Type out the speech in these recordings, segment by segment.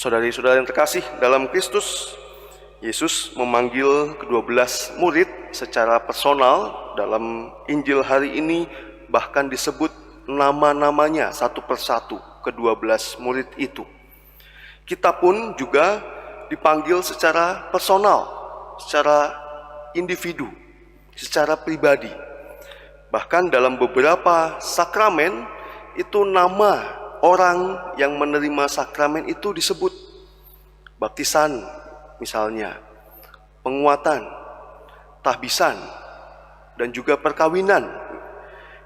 Saudari-saudari yang terkasih dalam Kristus, Yesus memanggil ke-12 murid secara personal dalam Injil hari ini, bahkan disebut nama-namanya satu persatu ke-12 murid itu. Kita pun juga dipanggil secara personal, secara individu, secara pribadi. Bahkan dalam beberapa sakramen itu nama orang yang menerima sakramen itu disebut. Baptisan misalnya, penguatan, tahbisan, dan juga perkawinan.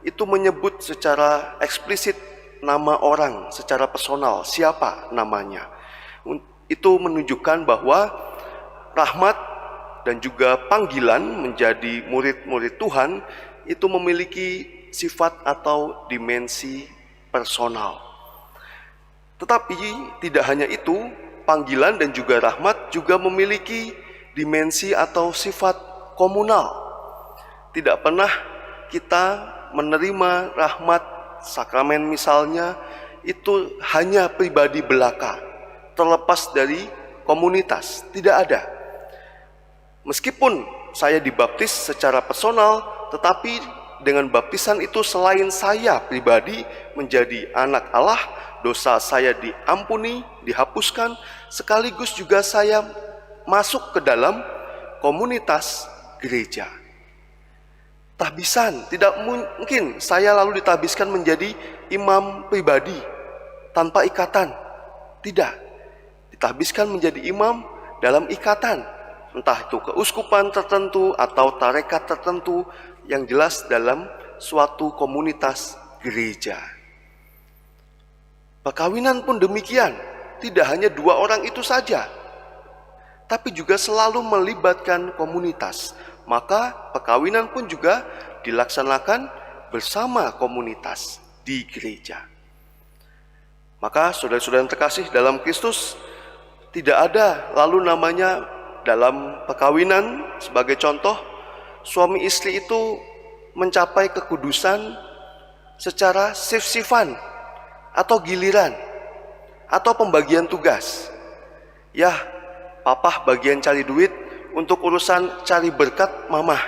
Itu menyebut secara eksplisit nama orang secara personal, siapa namanya. Itu menunjukkan bahwa rahmat dan juga panggilan menjadi murid-murid Tuhan itu memiliki sifat atau dimensi personal. Tetapi tidak hanya itu, panggilan dan juga rahmat juga memiliki dimensi atau sifat komunal. Tidak pernah kita menerima rahmat sakramen misalnya itu hanya pribadi belaka, terlepas dari komunitas. Tidak ada. Meskipun saya dibaptis secara personal, tetapi dengan baptisan itu selain saya pribadi menjadi anak Allah, dosa saya diampuni, dihapuskan, sekaligus juga saya masuk ke dalam komunitas gereja. Tahbisan, tidak mungkin saya lalu ditabiskan menjadi imam pribadi tanpa ikatan. Tidak, ditabiskan menjadi imam dalam ikatan, entah itu keuskupan tertentu atau tarekat tertentu, yang jelas dalam suatu komunitas gereja. Perkawinan pun demikian, tidak hanya dua orang itu saja, tapi juga selalu melibatkan komunitas. Maka perkawinan pun juga dilaksanakan bersama komunitas di gereja. Maka saudara-saudara yang terkasih dalam Kristus, tidak ada lalu namanya dalam perkawinan sebagai contoh, suami istri itu mencapai kekudusan secara shift-shiftan atau giliran atau pembagian tugas. Ya, papa bagian cari duit, untuk urusan cari berkat mamah.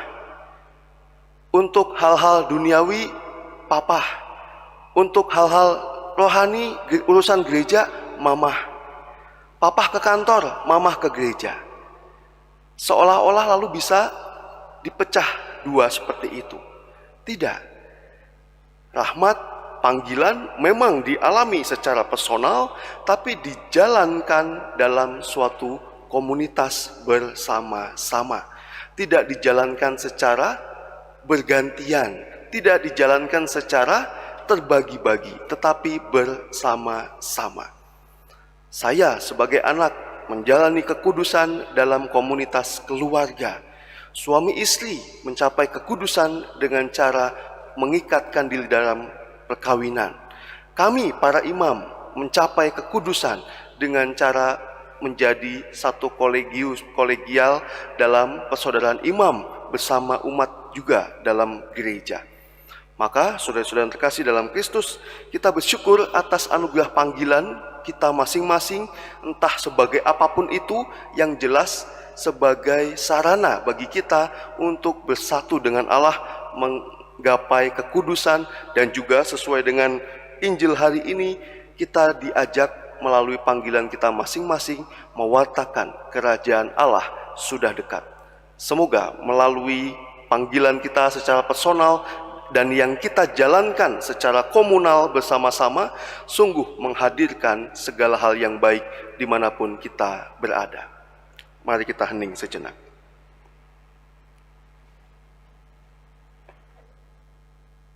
Untuk hal-hal duniawi papa. Untuk hal-hal rohani urusan gereja mamah. Papa ke kantor, mamah ke gereja. Seolah-olah lalu bisa dipecah dua seperti itu. Tidak. Rahmat, panggilan memang dialami secara personal, tapi dijalankan dalam suatu komunitas bersama-sama. Tidak dijalankan secara bergantian, tidak dijalankan secara terbagi-bagi, tetapi bersama-sama. Saya sebagai anak menjalani kekudusan dalam komunitas keluarga. Suami istri mencapai kekudusan dengan cara mengikatkan diri dalam perkawinan. Kami para imam mencapai kekudusan dengan cara menjadi satu kolegial dalam persaudaraan imam bersama umat juga dalam gereja. Maka saudara-saudara yang terkasih dalam Kristus, kita bersyukur atas anugerah panggilan kita masing-masing, entah sebagai apapun itu, yang jelas sebagai sarana bagi kita untuk bersatu dengan Allah, menggapai kekudusan, dan juga sesuai dengan Injil hari ini, kita diajak melalui panggilan kita masing-masing mewartakan kerajaan Allah sudah dekat. Semoga melalui panggilan kita secara personal dan yang kita jalankan secara komunal bersama-sama, sungguh menghadirkan segala hal yang baik dimanapun kita berada. Mari kita hening sejenak.